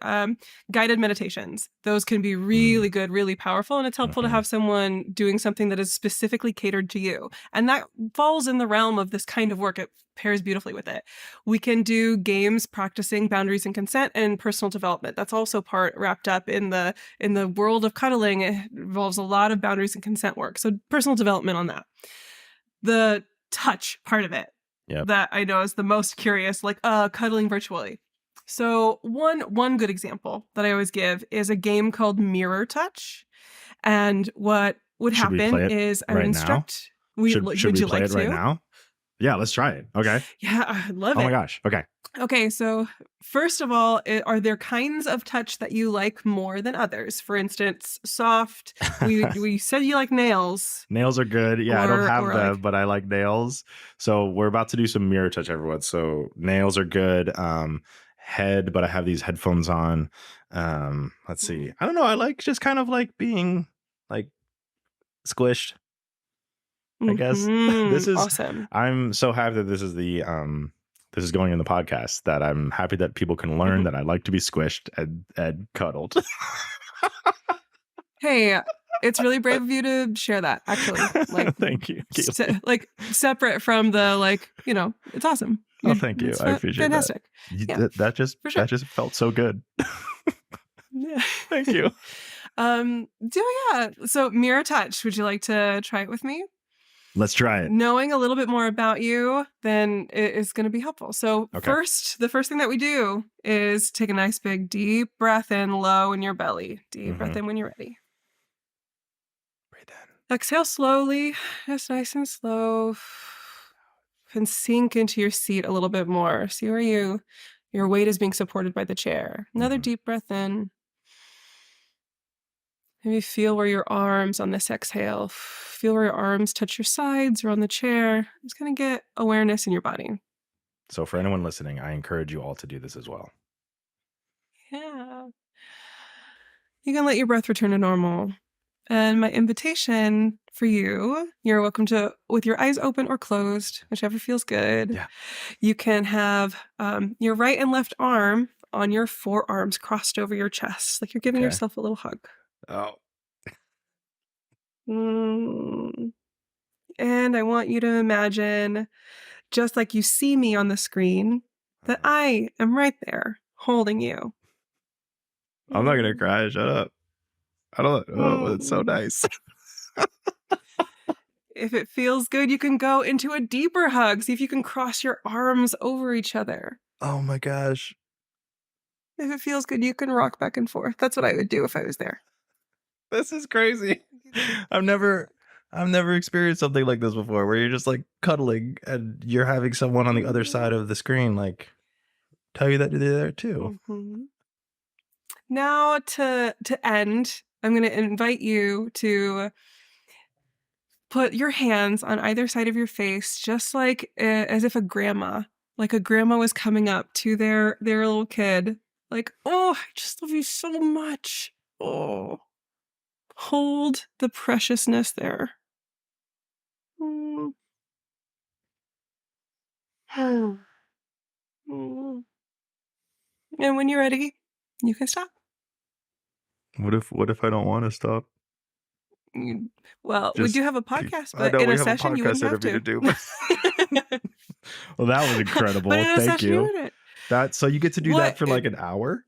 guided meditations, those can be really good, really powerful. And it's helpful to have someone doing something that is specifically catered to you. And that falls in the realm of this kind of work. It pairs beautifully with it. We can do games practicing boundaries and consent and personal development. That's also wrapped up in the world of cuddling. It involves a lot of boundaries and consent work. So personal development on that. The touch part of it that I know is the most curious, like cuddling virtually. So one good example that I always give is a game called Mirror Touch. And what would happen is I would instruct. Should we play it right now? Yeah, let's try it. Okay. Yeah, I love it. Oh my gosh. Okay. Okay, so first of all, are there kinds of touch that you like more than others? For instance, soft. We said you like nails. Nails are good. Yeah, I don't have them, but I like nails. So we're about to do some mirror touch, everyone. So nails are good. Head, but I have these headphones on. Let's see. I don't know. I like just kind of like being like squished, I guess. This is awesome. I'm so happy that this is going in the podcast, that I'm happy that people can learn that I like to be squished and cuddled. Hey, it's really brave of you to share that, actually. Like, thank you. Separate from the it's awesome. Oh, thank you. I appreciate fantastic. That. That just felt so good. Yeah. Thank you. Yeah. So mirror touch. Would you like to try it with me? Let's try it. Knowing a little bit more about you, then it is going to be helpful. So Okay. the first thing that we do is take a nice big deep breath in low in your belly. Deep breath Mm-hmm. in when you're ready. Breathe in. Exhale slowly, just nice and slow. And sink into your seat a little bit more. See where your weight is being supported by the chair. Another Mm-hmm. deep breath in. Maybe feel where your arms on this exhale. Feel where your arms touch your sides or on the chair. Just kind of get awareness in your body. So for anyone listening, I encourage you all to do this as well. Yeah. You can let your breath return to normal. And my invitation for you, you're welcome to, with your eyes open or closed, whichever feels good. Yeah. You can have your right and left arm on your forearms crossed over your chest, like you're giving Okay. yourself a little hug. Oh. Mm. And I want you to imagine, just like you see me on the screen, that I am right there holding you. I'm not gonna cry. Shut up. I don't. Oh, it's so Mm. nice. If it feels good, you can go into a deeper hug. See if you can cross your arms over each other. Oh my gosh. If it feels good, you can rock back and forth. That's what I would do if I was there. This is crazy. I've never experienced something like this before, where you're just like cuddling and you're having someone on the other side of the screen like tell you that they're there too. Mm-hmm. Now to end, I'm going to invite you to put your hands on either side of your face, just like as if a grandma was coming up to their little kid. Like, oh, I just love you so much. Oh, hold the preciousness there. Mm. Mm. And when you're ready, you can stop. What if I don't want to stop? Well, we Just do have a podcast, I but know in we a have a session, you wouldn't podcast have interview to to. do. Well, that was incredible. But in a Thank session, you you. wouldn't. That so you get to do that What? for like an hour?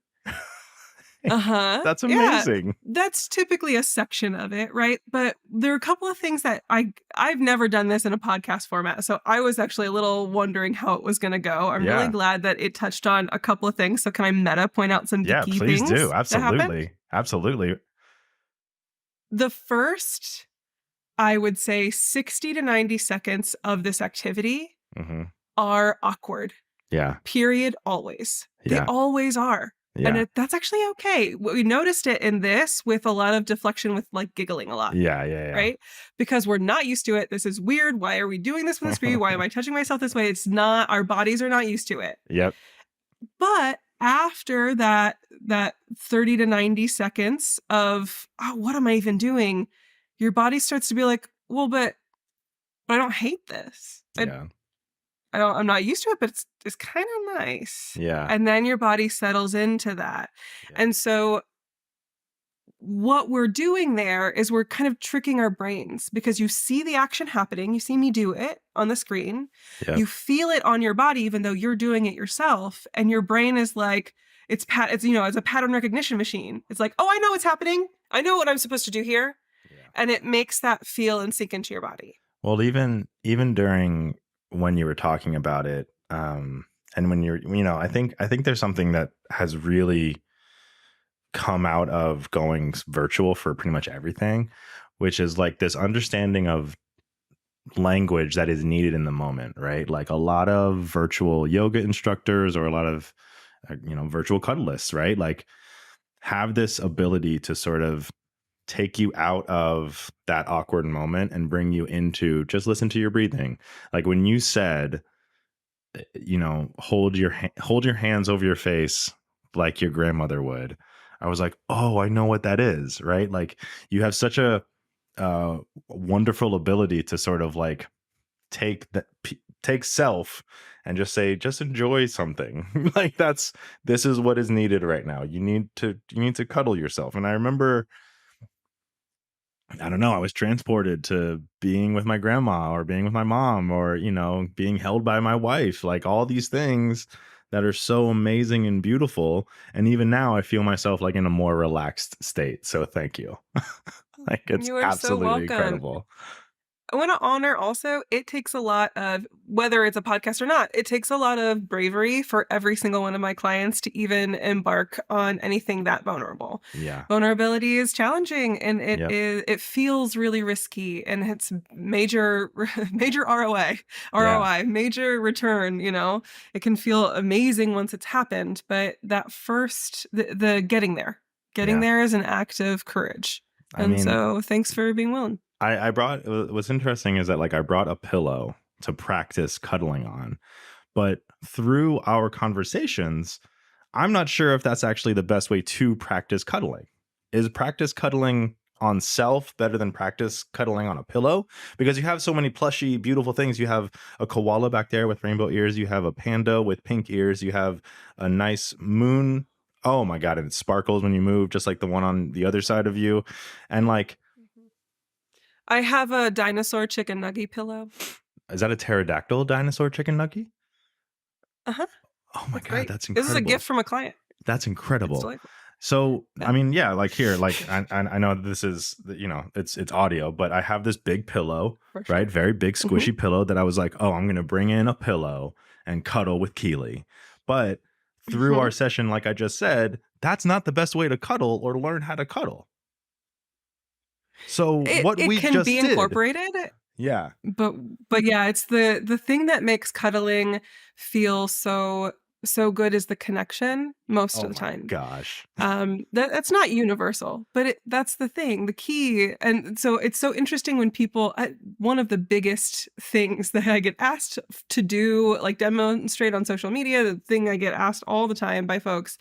Uh-huh. That's Yeah. amazing. That's typically a section of it, right? But there are a couple of things that I've never done this in a podcast format. So I was actually a little wondering how it was going to go. I'm really glad that it touched on a couple of things. So can I meta point out some Yeah, key please things do. that happened? Absolutely. Absolutely. The first, I would say 60 to 90 seconds of this activity Mm-hmm. are awkward. Yeah. Period. Always. Yeah. They always are. Yeah. And that's actually okay. We noticed it in this with a lot of deflection, with like giggling a lot. Yeah. Right? Because we're not used to it. This is weird. Why are we doing this with the screen? Why am I touching myself this way? It's not, our bodies are not used to it. Yep. But after that 30 to 90 seconds of, oh, what am I even doing? Your body starts to be like, well, but I don't hate this. Yeah. I'm not used to it, but it's kind of nice. Yeah. And then your body settles into that. Yeah. And so what we're doing there is we're kind of tricking our brains, because you see the action happening. You see me do it on the screen. Yep. You feel it on your body, even though you're doing it yourself. And your brain is like, it's a pattern recognition machine. It's like, oh, I know what's happening. I know what I'm supposed to do here. Yeah. And it makes that feel and sink into your body. Well, even during when you were talking about it, and when I think there's something that has really come out of going virtual for pretty much everything, which is like this understanding of language that is needed in the moment, right? Like a lot of virtual yoga instructors or a lot of virtual cuddlists, right? Like have this ability to sort of take you out of that awkward moment and bring you into just listen to your breathing. Like when you said, hold your hands over your face like your grandmother would, I was like, oh, I know what that is, right? Like you have such a wonderful ability to sort of like take self and just say, just enjoy something. Like this is what is needed right now. You need to cuddle yourself. And I remember, I don't know, I was transported to being with my grandma or being with my mom or, being held by my wife, like all these things that are so amazing and beautiful. And even now, I feel myself like in a more relaxed state. So thank you. Like it's You are so absolutely welcome. incredible. I want to honor also, it takes a lot of, whether it's a podcast or not, it takes a lot of bravery for every single one of my clients to even embark on anything that vulnerable. Yeah. Vulnerability is challenging and Yep. it feels really risky and it's major, major Yeah. major return, it can feel amazing once it's happened, but that first, the getting Yeah. there is an act of courage. I And mean, so thanks for being willing. I brought what's interesting is that like I brought a pillow to practice cuddling on, but through our conversations, I'm not sure if that's actually the best way to practice cuddling. Is practice cuddling on self better than practice cuddling on a pillow? Because you have so many plushy, beautiful things. You have a koala back there with rainbow ears. You have a panda with pink ears. You have a nice moon. Oh my God. And it sparkles when you move, just like the one on the other side of you. And like, Mhm. I have a dinosaur chicken nugget pillow. is that a pterodactyl dinosaur chicken nugget? Uh-huh. Oh my It's God. great. That's This is a gift incredible. from a client. That's It's incredible. delightful. So, I Yeah. mean, yeah, like here, like I know this is, it's audio, but I have this big pillow, For right? sure. Very big Mhm. squishy pillow that I was like, oh, I'm going to bring in a pillow and cuddle with Keeley. But through our Mhm. session, like I just said, that's not the best way to cuddle or learn how to cuddle. So what It we can be just did, incorporated, yeah. but yeah, it's the thing that makes cuddling feel so good is the connection most Oh of the my time. gosh. That's not universal, but that's the thing, the key. And so it's so interesting when people, one of the biggest things that I get asked to do, like demonstrate on social media, the thing I get asked all the time by folks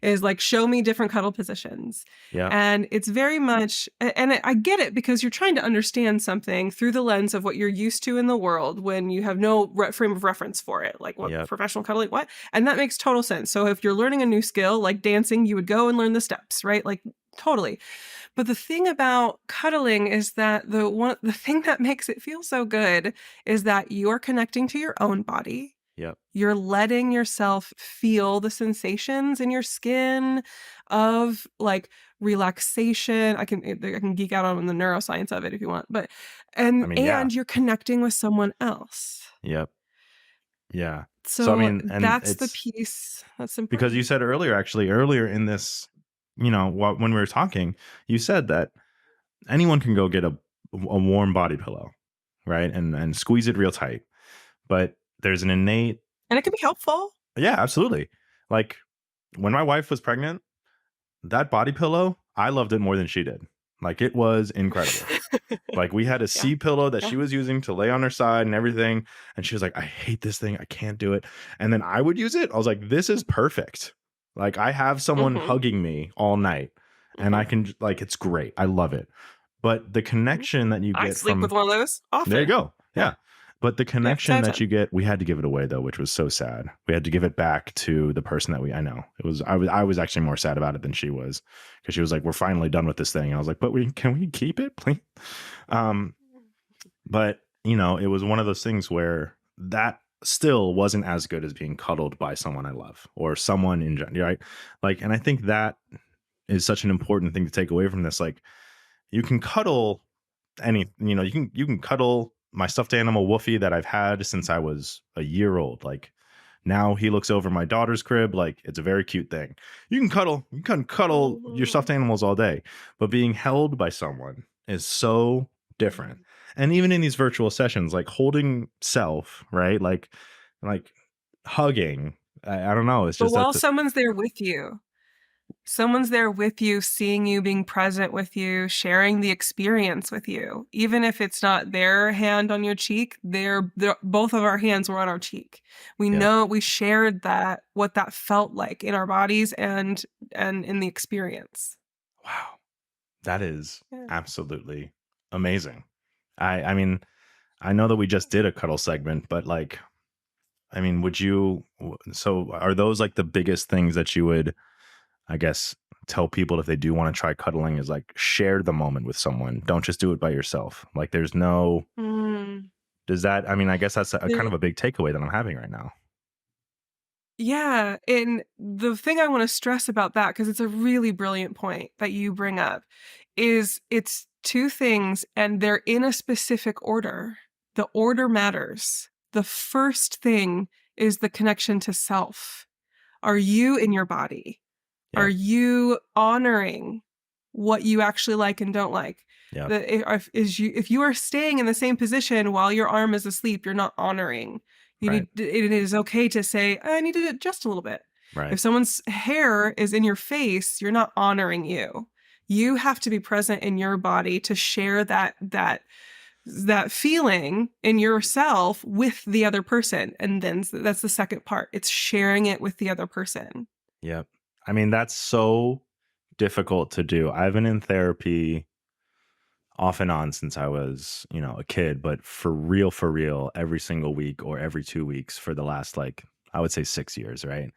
is like, show me different cuddle positions. Yeah. And it's very much, and I get it because you're trying to understand something through the lens of what you're used to in the world when you have no frame of reference for it. Like what Yep. professional cuddling, what? And that makes total sense. So if you're learning a new skill like dancing, you would go and learn the steps, right? Like totally. But the thing about cuddling is that the thing that makes it feel so good is that you're connecting to your own body. Yep. You're letting yourself feel the sensations in your skin of like relaxation. I can geek out on the neuroscience of it if you want, but I and mean, yeah. and you're connecting with someone else. Yep. Yeah. So I So mean, and that's the it's piece that's because you important. said earlier, actually, earlier in this, when we were talking, you said that anyone can go get a warm body pillow, right? And squeeze it real tight. But there's an innate, And it can be helpful. yeah, absolutely. Like when my wife was pregnant, that body pillow, I loved it more than she did. Like it was incredible. Like we had a Yeah. C pillow that Yeah. she was using to lay on her side and everything. And she was like, I hate this thing. I can't do it. And then I would use it. I was like, this is perfect. Like I have someone Mhm. hugging me all night and I Mhm. can like, it's great. I love it. But the Mhm. connection that you I get sleep with from, one of those there you often. go. Yeah. Yeah. But the Yeah, connection 10 that 10. you get, we had to give it away though, which was so sad. We had to give it back to the person that I know. I was actually more sad about it than she was because she was like, we're finally done with this thing. And I was like, but can we keep it, please? Um, but it was one of those things where that still wasn't as good as being cuddled by someone I love or someone in general, right? Like, and I think that is such an important thing to take away from this. Like, you can cuddle you can cuddle my stuffed animal Woofy that I've had since I was a year old. Like now he looks over my daughter's crib. Like it's a very cute thing. You can cuddle your stuffed Mhm. animals all day, but being held by someone is so different. And even in these virtual sessions, like holding self, right? Like hugging. I don't know. It's But just while that. someone's there with you, seeing you, being present with you, sharing the experience with you. Even if it's not their hand on your cheek, both of our hands were on our cheek. We Yeah. know we shared that, what that felt like in our bodies and in the experience. Wow. That is Yeah. absolutely amazing. I mean, I know that we just did a cuddle segment, but like, I mean, so are those like the biggest things that you would, I guess, tell people if they do want to try cuddling is like share the moment with someone. Don't just do it by yourself. Like there's no, Mm. does that, I mean, I guess that's a kind There of a big takeaway that I'm having right now. Yeah, and the thing I wanna stress about that, because it's a really brilliant point that you bring up, is it's 2 things, and they're in a specific order. The order matters. The first thing is the connection to self. Are you in your body? Are Yep. you honoring what you actually like and don't like? Yep. If you are staying in the same position while your arm is asleep, you're not honoring. Right. It is okay to say, I need to adjust a little bit. Right. If someone's hair is in your face, you're not honoring you. You have to be present in your body to share that feeling in yourself with the other person. And then that's the second part. It's sharing it with the other person. Yep. I mean, that's so difficult to do. I've been in therapy off and on since I was, a kid, but for real, every single week or every 2 weeks for the last, like, I would say 6 years, right?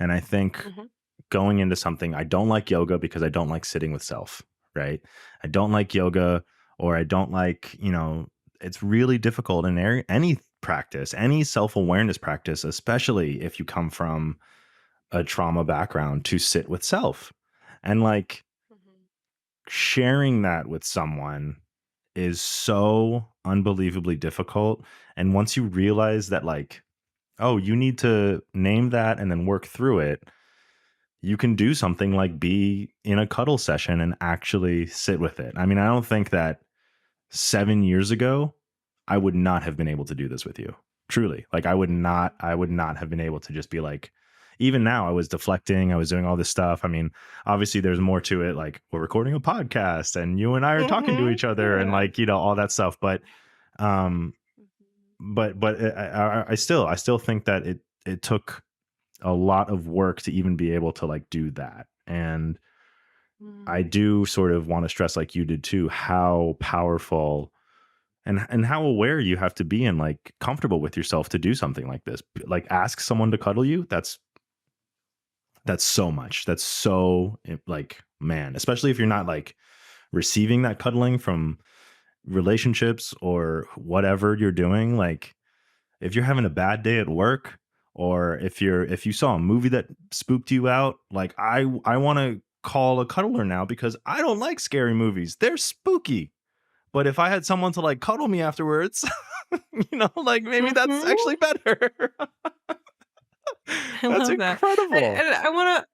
And I think Mhm. going into something, I don't like yoga because I don't like sitting with self, right? I don't like yoga, or I don't like, it's really difficult in any practice, any self awareness practice, especially if you come from a trauma background, to sit with self. And like, Mhm. sharing that with someone is so unbelievably difficult. And once you realize that, like, oh, you need to name that and then work through it, you can do something like be in a cuddle session and actually sit with it. I mean, I don't think that 7 years ago, I would not have been able to do this with you. Truly. Like, I would not have been able to just be like, even now I was deflecting, I was doing all this stuff. I mean, obviously there's more to it. Like, we're recording a podcast and you and I are talking to Mhm. each other and, Yeah. like, all that stuff. Um, but I still think that it took a lot of work to even be able to, like, do that. And I Mhm. do sort of want to stress, like you did too, how powerful and how aware you have to be and, like, comfortable with yourself to do something like this. Like, ask someone to cuddle you. That's so much. That's so, like, man, especially if you're not, like, receiving that cuddling from relationships or whatever you're doing. Like, if you're having a bad day at work, or if you saw a movie that spooked you out, like, I want to call a cuddler now because I don't like scary movies. They're spooky. But if I had someone to, like, cuddle me afterwards, like, maybe that's Mhm. actually better. I That's love that. incredible. And I wanna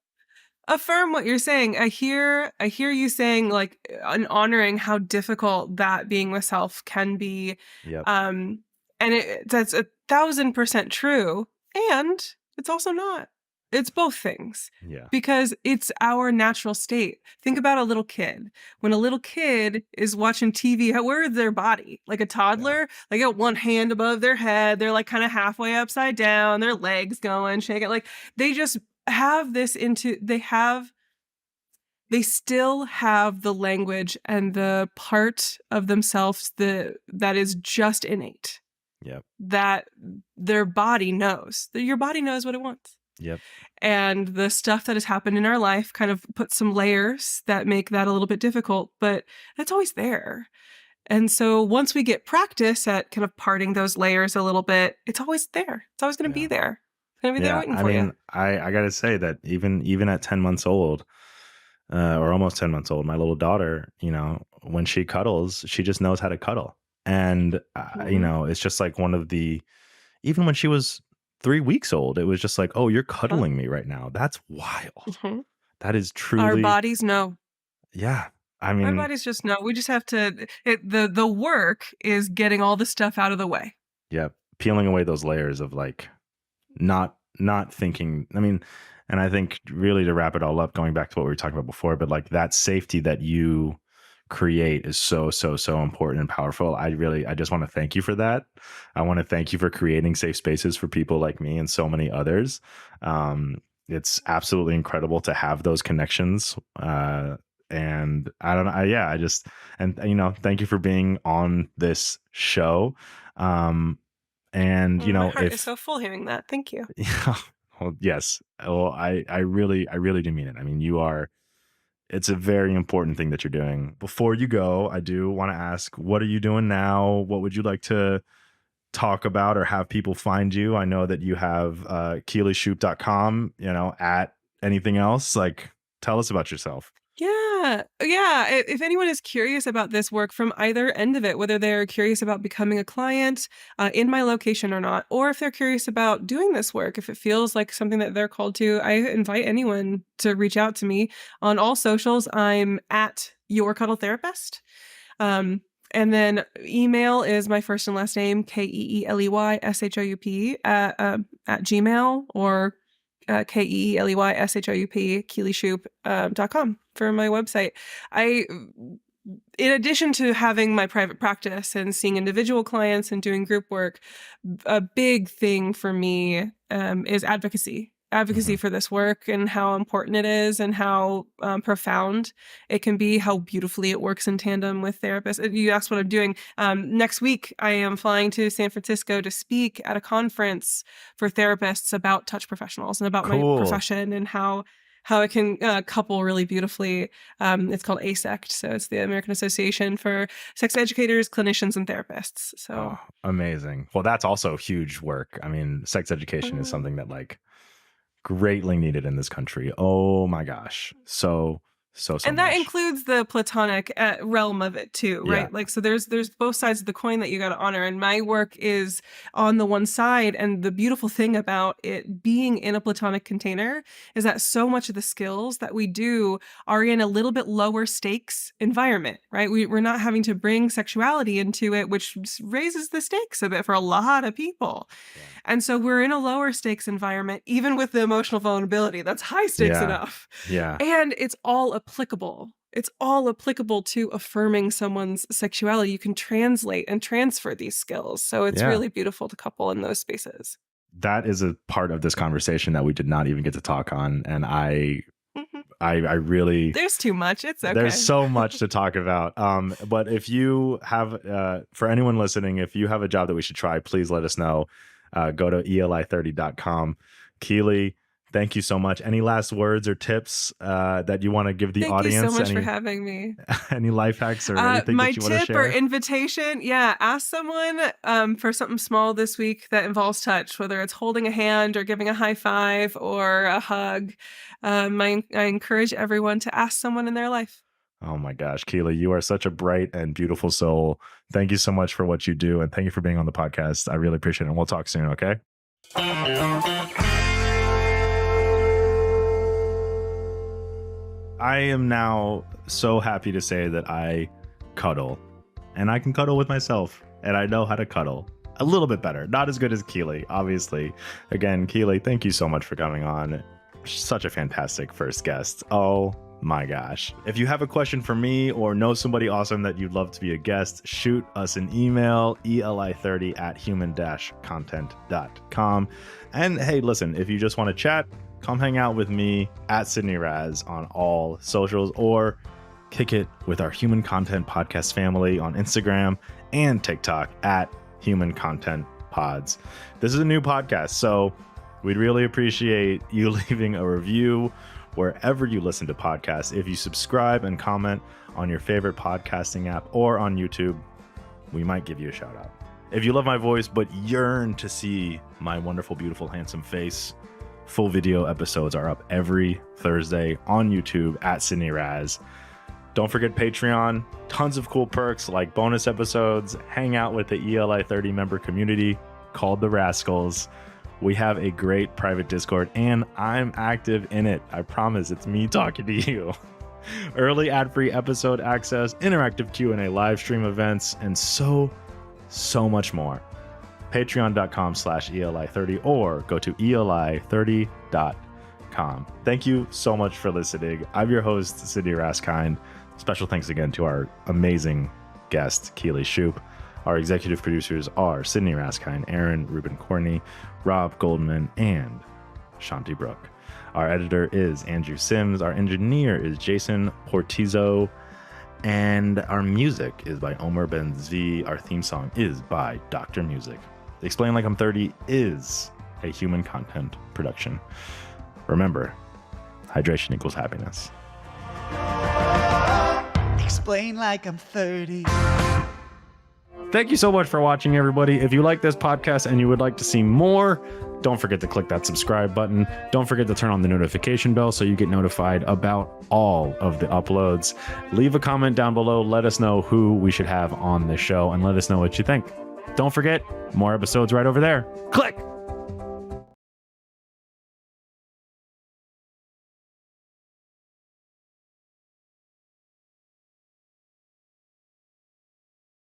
affirm what you're saying. I hear you saying, like, and honoring how difficult that being with self can be, Yep. um, and that's 1,000% true, and it's also not. It's both things, Yeah. because it's our natural state. Think about a little kid. When a little kid is watching TV, where is their body? Like a Yeah. toddler, they got one hand above their head, they're, like, kinda halfway upside down, their legs going, shaking, like, they just have this into they still have the language and the part of themselves that is just innate, Yep. that their body knows. That your body knows what it wants. Yep. And the stuff that has happened in our life kind of puts some layers that make that a little bit difficult, but that's always there. And so once we get practice at kind of parting those layers a little bit, it's always there. It's always gonna be Yeah. there. It's gonna be there Yeah. waiting I for you. mean, I gotta say that even at 10 months old, or almost 10 months old, my little daughter, when she cuddles, she just knows how to cuddle. And, Mhm. it's just like one of the, even when she was 3 weeks old, it was just like, oh, you're Uh-huh. cuddling me right now. That's wild. Mhm. That is Our truly, bodies know. yeah. I Our mean, bodies just know. We just have to the work is getting all the stuff out of the way. yeah, peeling away those layers of, like, not thinking. I mean, and I think, really, to wrap it all up, going back to what we were talking about before, but, like, that safety that you create is so, so, so important and powerful. I just want to thank you for that. I want to thank you for creating safe spaces for people like me and so many others. um it's absolutely incredible to have those connections. And I don't know, yeah, I just, and thank you for being on this show. um and My heart is if so full hearing that. Thank you. yeah, well, yes, well, I really do mean it. I mean, it's a very important thing that you're doing. Before you go, I do want to ask, what are you doing now? What would you like to talk about or have people find you? I know that you have keeleyshoop.com, at anything else, like tell us about yourself. Yeah. Yeah. If anyone is curious about this work from either end of it, whether they're curious about becoming a client in my location or not, or if they're curious about doing this work, if it feels like something that they're called to, I invite anyone to reach out to me on all socials. I'm at Your Cuddle Therapist. And then email is my first and last name, KeeleyShoup at Gmail, or KeeleyShoup, KeeleyShoup.com for my website. In addition to having my private practice and seeing individual clients and doing group work, a big thing for me is advocacy for this work and how important it is and how profound it can be, how beautifully it works in tandem with therapists. You asked what I'm doing. Next week, I am flying to San Francisco to speak at a conference for therapists about touch professionals and about my profession and how it can couple really beautifully. It's called ASECT, so it's the American Association for Sex Educators, Clinicians, and Therapists. So amazing. Well, that's also huge work. I mean, sex education is something that greatly needed in this country. Oh my gosh. So and that much. includes the platonic realm of it too, right? Yeah. So there's both sides of the coin that you got to honor, and my work is on the one side. And the beautiful thing about it being in a platonic container is that so much of the skills that we do are in a little bit lower stakes environment, right? We're not having to bring sexuality into it, which raises the stakes a bit for a lot of people. Yeah. And so we're in a lower stakes environment, even with the emotional vulnerability. That's high stakes enough. Yeah. And it's all applicable. It's all applicable to affirming someone's sexuality. You can translate and transfer these skills. So it's really beautiful to couple in those spaces. That is a part of this conversation that we did not even get to talk on. And I really... There's too much. It's okay. There's so much to talk about. But if you have, for anyone listening, if you have a job that we should try, please let us know. Go to eli30.com. Keeley, thank you so much. Any last words or tips that you want to give the audience? Thank you so much for having me. Any life hacks or anything that you want to share? My tip or invitation, ask someone for something small this week that involves touch, whether it's holding a hand or giving a high five or a hug. I encourage everyone to ask someone in their life. Oh my gosh, Keeley, you are such a bright and beautiful soul. Thank you so much for what you do, and thank you for being on the podcast. I really appreciate it, and we'll talk soon, okay? I am now so happy to say that I cuddle, and I can cuddle with myself, and I know how to cuddle a little bit better. Not as good as Keeley, obviously. Again, Keeley, thank you so much for coming on. Such a fantastic first guest. Oh my gosh. If you have a question for me or know somebody awesome that you'd love to be a guest, shoot us an email, eli30@human-content.com. And hey, listen, if you just want to chat, come hang out with me at Sydney Raz on all socials, or kick it with our Human Content Podcast family on Instagram and TikTok at Human Content Pods. This is a new podcast, so we'd really appreciate you leaving a review wherever you listen to podcasts. If you subscribe and comment on your favorite podcasting app or on YouTube, we might give you a shout out. If you love my voice but yearn to see my wonderful, beautiful, handsome face, full video episodes are up every Thursday on YouTube at Sydney Raz. Don't forget Patreon. Tons of cool perks like bonus episodes, hang out with the ELI30 member community called the Rascals. We have a great private Discord, and I'm active in it. I promise, it's me talking to you. Early ad-free episode access, interactive Q&A live stream events, and so much more. Patreon.com/ELI30 or go to eli30.com. Thank you so much for listening. I'm your host, Sydney Raz. Special thanks again to our amazing guest, Keeley Shoup. Our executive producers are Sydney Raskine, Aaron Rubin Corney, Rob Goldman, and Shanti Brooke. Our editor is Andrew Sims. Our engineer is Jason Portizo. And our music is by Omer Ben-Z. Our theme song is by Dr. Music. Explain Like I'm 30 is a Human Content production. Remember, hydration equals happiness. Explain like I'm 30. Thank you so much for watching, everybody. If you like this podcast and you would like to see more, don't forget to click that subscribe button. Don't forget to turn on the notification bell so you get notified about all of the uploads. Leave a comment down below. Let us know who we should have on the show and let us know what you think. Don't forget, more episodes right over there. Click!